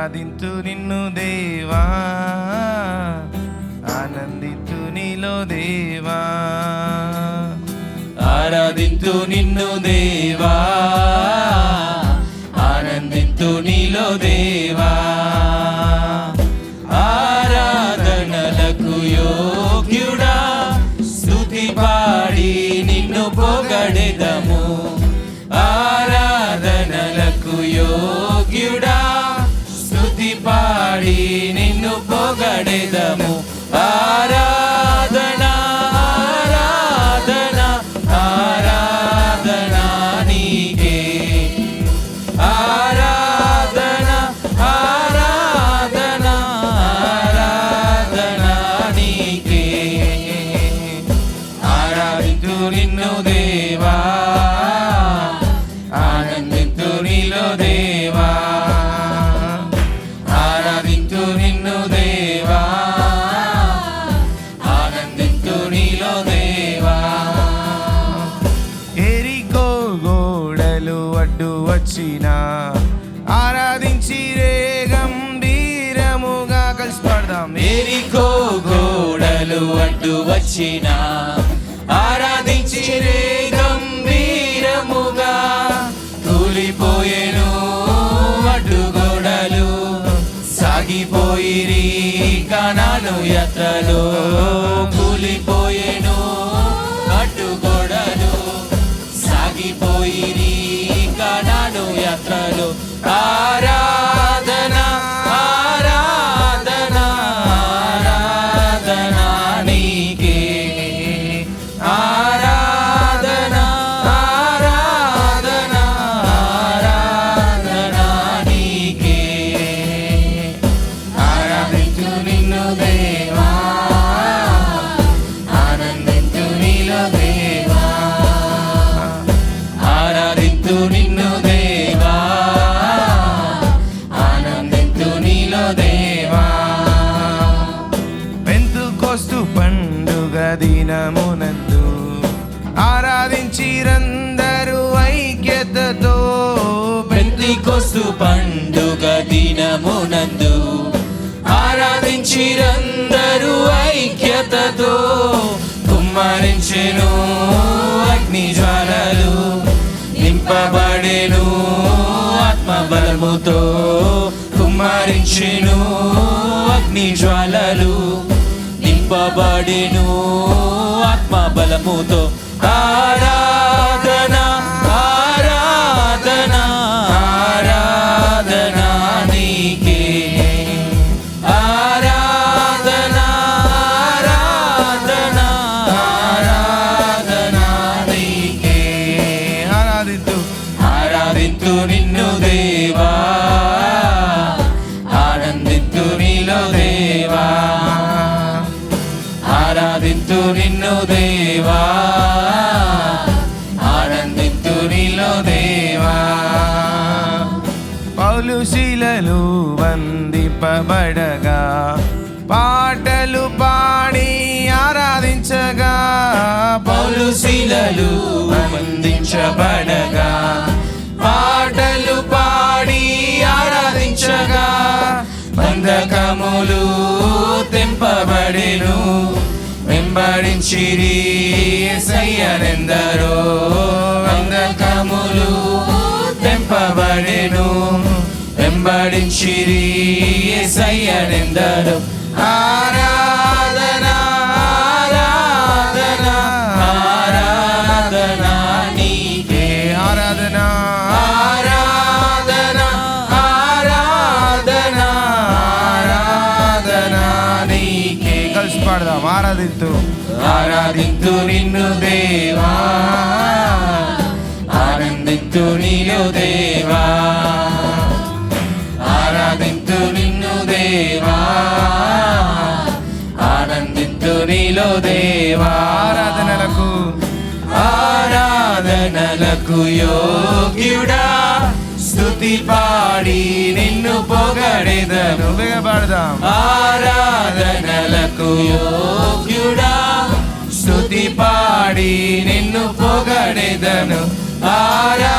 ఆరాధింతు నిన్ను దేవా, ఆనందింతు నీలో దేవా, ఆరాధింతు నిన్ను దేవా, ఆనందింతు నీలో దేవా. ఆరాధనలకు యోగ్యుడా, స్తుతి పాడి నిన్ను పొగడెదము. ఆరాధనలకు యోగ్యుడా, స్తుతి పాడి నిన్ను పొగడెదము. ఆరాధన ఆరాధన ఆరాధన నీకే, ఆరాధన ఆరాధన ఆరాధన నీకే. ఆరాధింతు నిన్ను దేవా, ఆనందింతు నీలో దేవా, ఆరాధింతు నిన్ను దేవా, ఆనందింతు నీలో దేవా. ఎరికో గోడలు అడ్డు వచ్చిన ఆరాధించి రే గంభీరముగా కలిసి పాడదాం. ఎరికో గోడలు అడ్డు వచ్చిన ఆరాధించి రే గంభీరముగా, కూలిపోయేను అడ్డుగోడలు, సాగిపోయిరి కనాను యాత్రలో. కూలిపోయేను అడ్డుగోడలు, సాగిపోయిరి కనాను యాత్రలో. ఆరాధన ఆరాధన ఆరాధన నీకే, ఆరాధన ఆరాధన ఆరాధన నీకే. ఆరాధించు నిన్ను దేవా, ఆనందించు నీలో దేవా, ఆరాధించు నిన్ను దేవా, ఆనందించు నీలో దేవా. పెంతుకొస్తు పండుగ దినమునందు ఆరాధించిరందరూ ఐక్యతతో. పెంతెకొస్తు పండుగ దినమునందు ఆరాధించిరందరూ ఐక్యతతో. కుమ్మరించెను అగ్ని జ్వాలలు, నింపబడెను ఆత్మబలముతో. కుమ్మరించెను అగ్ని జ్వాలలు, నింపబడెను ఆత్మబలముతో. ఆరాధన ఆరాధన ఆరాధన నీకే, ఆరాధన ఆరాధన ఆరాధన నీకే. ఆరాధింతు నిన్ను దేవా, ఆనందింతు నీలో దేవా, ఆరాధింతు నిన్ను దేవా, ఆనందింతు నీలో దేవా. పౌలు శిలలు బంధింపబడగా పాటలు పాడి ఆరాధించగా. పౌలు శిలలు బంధించబడగా పాటలు పాడి ఆరాధించగా. బంధకములు తెంపబడెను, వెంబడించిరి యేసయ్యనెందరో. బంధకములు తెంపబడెను, వెంబడించిరి యేసయ్యనెందరో. ఆరాధన ఆరాధన ఆరాధన నీకే, ఆరాధన ఆరాధన ఆరాధన ఆరాధన నీకే. కలిసి పాడదాం. ఆరాధింతు ఆరాధింతు నిన్ను దేవా, ఆనందింతు నీలో దేవా, ఆరాధింతు నిన్ను దేవా, ఆనందింతు నీలో దేవా. ఆరాధనలకు ఆరాధనలకు యోగ్యుడా, స్తుతి పాడి నిన్ను పొగడెదను. పాడదాం. ఆరాధనలకు యోగ్యుడా, స్తుతి పాడి నిన్ను పొగడెదను. ఆరా